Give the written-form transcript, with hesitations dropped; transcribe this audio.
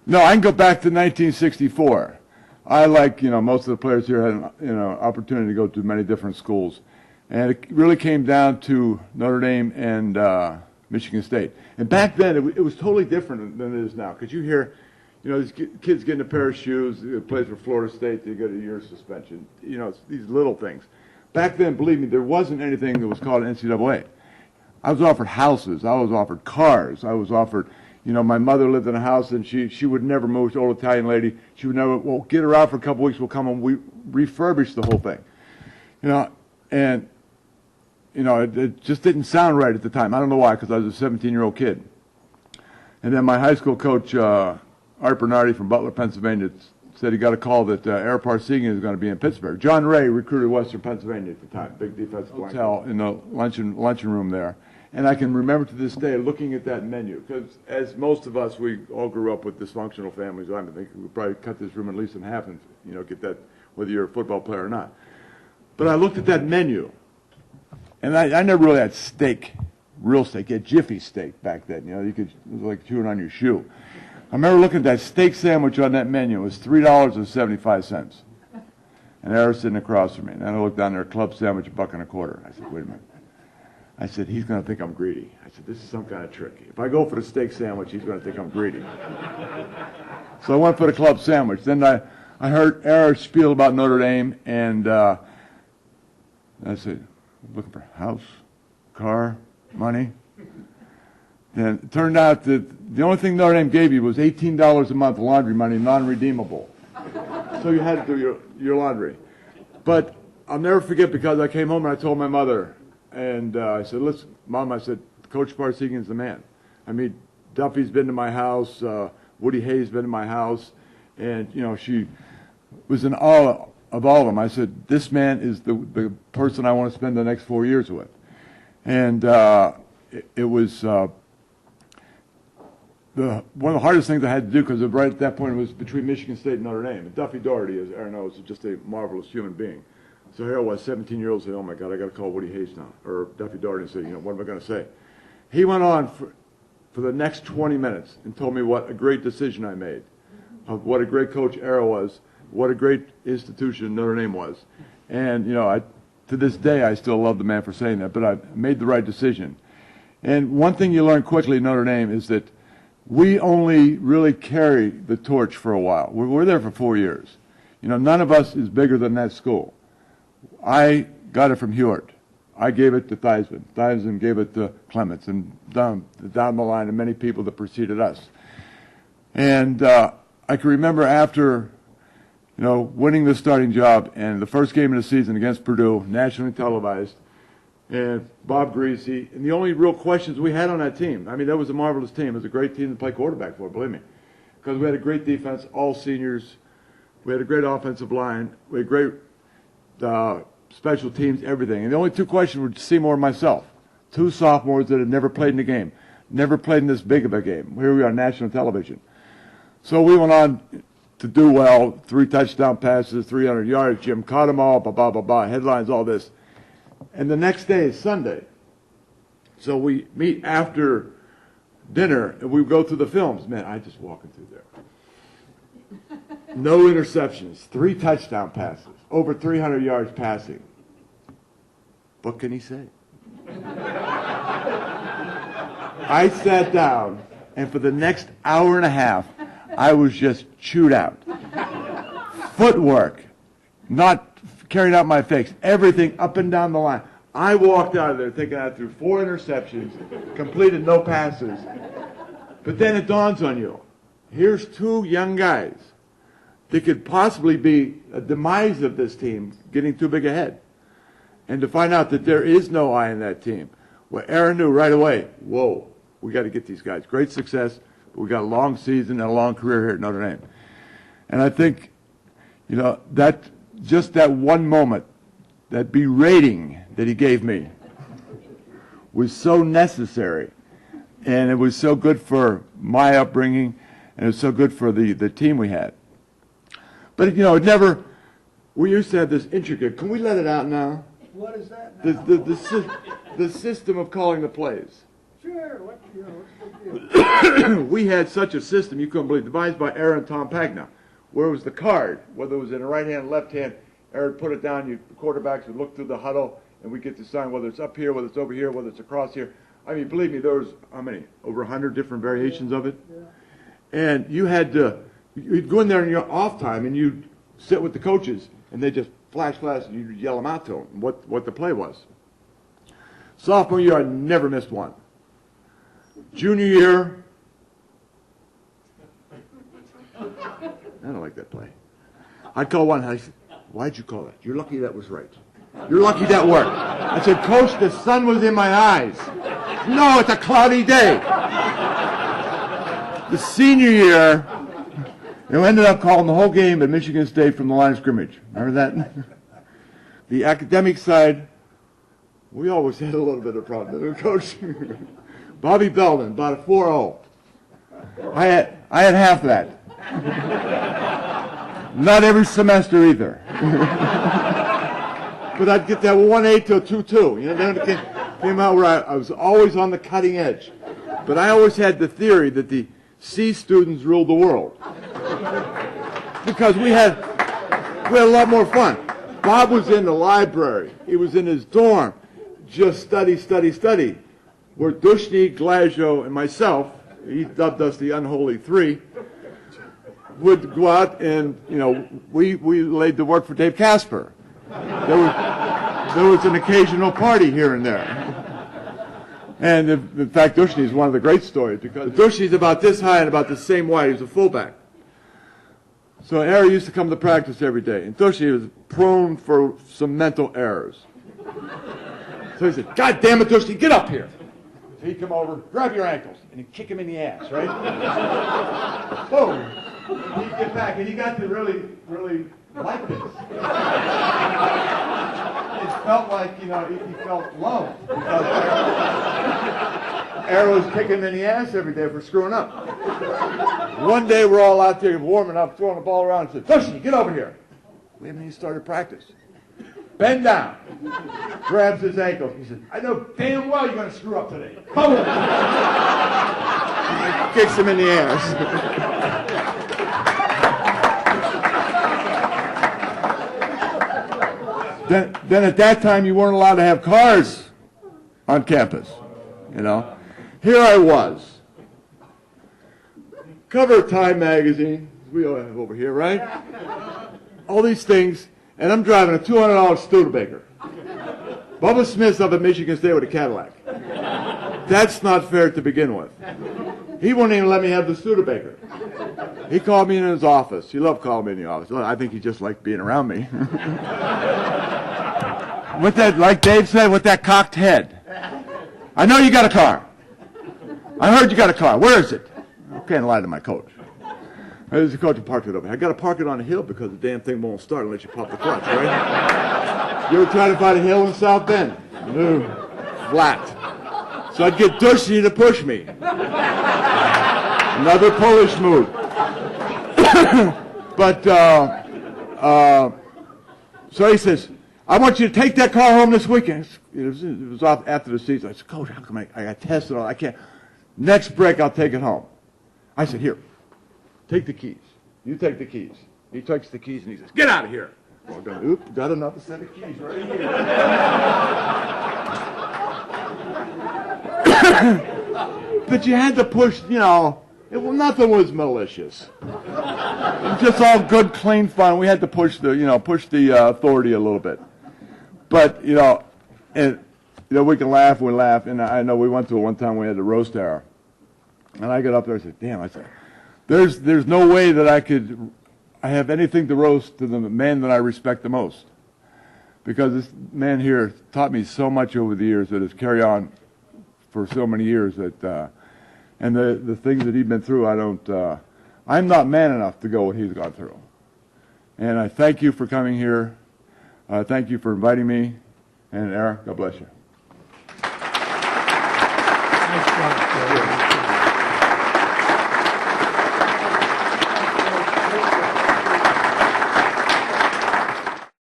No, I can go back to 1964. I, like, most of the players here, had an opportunity to go to many different schools. And it really came down to Notre Dame and Michigan State. And back then, it was totally different than it is now. Because you hear, these kids getting a pair of shoes, plays for Florida State, they get a year's suspension. It's these little things. Back then, believe me, there wasn't anything that was called NCAA. I was offered houses. I was offered cars. I was offered, my mother lived in a house and she would never move. She's an old Italian lady. She would never, well, get her out for a couple weeks. We'll come and we refurbish the whole thing. And, it just didn't sound right at the time. I don't know why, because I was a 17-year-old kid. And then my high school coach, Ara Parseghian from Butler, Pennsylvania, said he got a call that Ara Parseghian is going to be in Pittsburgh. John Ray recruited Western Pennsylvania at the time, big defensive hotel in the luncheon room there. And I can remember to this day looking at that menu, because as most of us, we all grew up with dysfunctional families. I think we probably cut this room at least in half and get that, whether you're a football player or not. But I looked at that menu, and I never really had steak, real steak. You had Jiffy steak back then. It was like chewing on your shoe. I remember looking at that steak sandwich on that menu. It was $3.75. And Ara's sitting across from me. And then I looked down there, club sandwich, $1.25. I said, wait a minute. I said, he's going to think I'm greedy. I said, this is some kind of trick. If I go for the steak sandwich, he's going to think I'm greedy. So I went for the club sandwich. Then I heard Ara spiel about Notre Dame, and I said, looking for a house, car, money. And it turned out that the only thing Notre Dame gave you was $18 a month laundry money, non-redeemable. So you had to do your laundry. But I'll never forget, because I came home and I told my mother, and I said, listen, Mom, I said, Coach Parseghian's the man. I mean, Duffy's been to my house, Woody Hayes been to my house, and, she was in awe of all of them. I said, this man is the person I want to spend the next 4 years with. And it was one of the hardest things I had to do, because right at that point it was between Michigan State and Notre Dame. And Duffy Doherty, as Aaron knows, is just a marvelous human being. So here I was, 17-year-old, saying, oh my God, I got to call Woody Hayes now, or Duffy Doherty, and say, what am I going to say? He went on for the next 20 minutes and told me what a great decision I made, of what a great coach Ara was, what a great institution Notre Dame was. And, to this day, I still love the man for saying that, but I made the right decision. And one thing you learn quickly in Notre Dame is that we only really carry the torch for a while. We're there for 4 years. None of us is bigger than that school. I got it from Hewitt. I gave it to Heisman. Heisman gave it to Clements, and down the line, and many people that preceded us. And I can remember after, winning the starting job, and the first game of the season against Purdue, nationally televised, and Bob Greasy, and the only real questions we had on that team, I mean, that was a marvelous team. It was a great team to play quarterback for, believe me, because we had a great defense, all seniors. We had a great offensive line. We had great special teams, everything. And the only two questions were Seymour and myself, two sophomores that had never played in a game, never played in this big of a game. Here we are on national television. So we went on to do well, 3 touchdown passes, 300 yards. Jim caught them all, headlines, all this. And the next day is Sunday. So we meet after dinner, and we go through the films. Man, I just walking through there. No interceptions, 3 touchdown passes, over 300 yards passing. What can he say? I sat down, and for the next hour and a half, I was just chewed out. Footwork, not carrying out my fakes, everything up and down the line. I walked out of there thinking I threw 4 interceptions, completed no passes. But then it dawns on you, here's 2 young guys that could possibly be a demise of this team getting too big ahead. And to find out that there is no I in that team, well, Aaron knew right away, whoa, we got to get these guys. Great success, but we got a long season and a long career here at Notre Dame. And I think, that just that one moment, that berating that he gave me was so necessary, and it was so good for my upbringing, and it was so good for the team we had. But, it never, we used to have this intricate, can we let it out now? What is that now? The system of calling the plays. Sure, what's the big deal? we had such a system you couldn't believe, devised by Ara and Tom Pagna, where it was the card, whether it was in the right hand, left hand. Ara would put it down, the quarterbacks would look through the huddle, and we get to sign whether it's up here, whether it's over here, whether it's across here. I mean, believe me, there was, how many? Over 100 different variations of it. Yeah. And you had to, you'd go in there in your off time, and you'd sit with the coaches, and they just flash, and you'd yell them out to them, what the play was. Sophomore year, I never missed one. Junior year, I don't like that play. I'd call one, I said, why'd you call that? You're lucky that was right. You're lucky that worked. I said, Coach, the sun was in my eyes. No, it's a cloudy day. The senior year, they ended up calling the whole game at Michigan State from the line of scrimmage. Remember that? The academic side, we always had a little bit of problem. Coach Bobby Belden, about a 4-0. I had half that. Not every semester either. But I'd get that 1-8 to a 2-2. You know, then it came out where I was always on the cutting edge. But I always had the theory that the C students ruled the world. Because we had a lot more fun. Bob was in the library. He was in his dorm. Just study. Where Dushni, Glazio, and myself, he dubbed us the Unholy Three, would go out and, you know, we laid the work for Dave Casper. There was an occasional party here and there. And in fact, Dushni is one of the great stories because Dushni's about this high and about the same wide. He's a fullback. So Ara used to come to practice every day. And Dushni was prone for some mental errors. So he said, God damn it, Dushni, get up here. So he'd come over, grab your ankles, and he'd kick him in the ass, right? Boom. He'd get back, and he got to really like this. It felt like, you know, he felt loved. Ara was kicking him in the ass every day for screwing up. One day we're all out there warming up, throwing the ball around, and said, Dushni, get over here. We haven't even started practice. Bend down. Grabs his ankles. He said, I know damn well you're going to screw up today. Boom! Kicks him in the ass. Then at that time, you weren't allowed to have cars on campus, you know. Here I was. Cover of Time magazine. We all have over here, right? All these things. And I'm driving a $200 Studebaker. Bubba Smith's up at Michigan State with a Cadillac. That's not fair to begin with. He wouldn't even let me have the Studebaker. He called me in his office. He loved calling me in the office. I think he just liked being around me. With that, like Dave said, with that cocked head. I know you got a car. I heard you got a car. Where is it? I can't lie to my coach. There's the coach who parked it over here. I got to park it on a hill because the damn thing won't start unless you pop the clutch, right? You ever try to find a hill in South Bend? No. Flat. So I'd get Dushni to push me. Another Polish move. But, so he says, I want you to take that car home this weekend. It was off after the season. I said, Coach, how come I got tested all? I can't. Next break, I'll take it home. I said, here. Take the keys. You take the keys. He takes the keys and he says, get out of here. Well, got another set of keys right here. But you had to push, you know, nothing was malicious. It was just all good, clean fun. We had to push the authority a little bit. But, we can laugh, and I know we went to it one time, we had to roast Ara. And I got up there and said, damn, I said, There's no way that I have anything to roast to the man that I respect the most. Because this man here taught me so much over the years that has carried on for so many years that, and the things that he's been through, I'm not man enough to go what he's gone through. And I thank you for coming here. Thank you for inviting me. And Ara, God bless you. Nice job,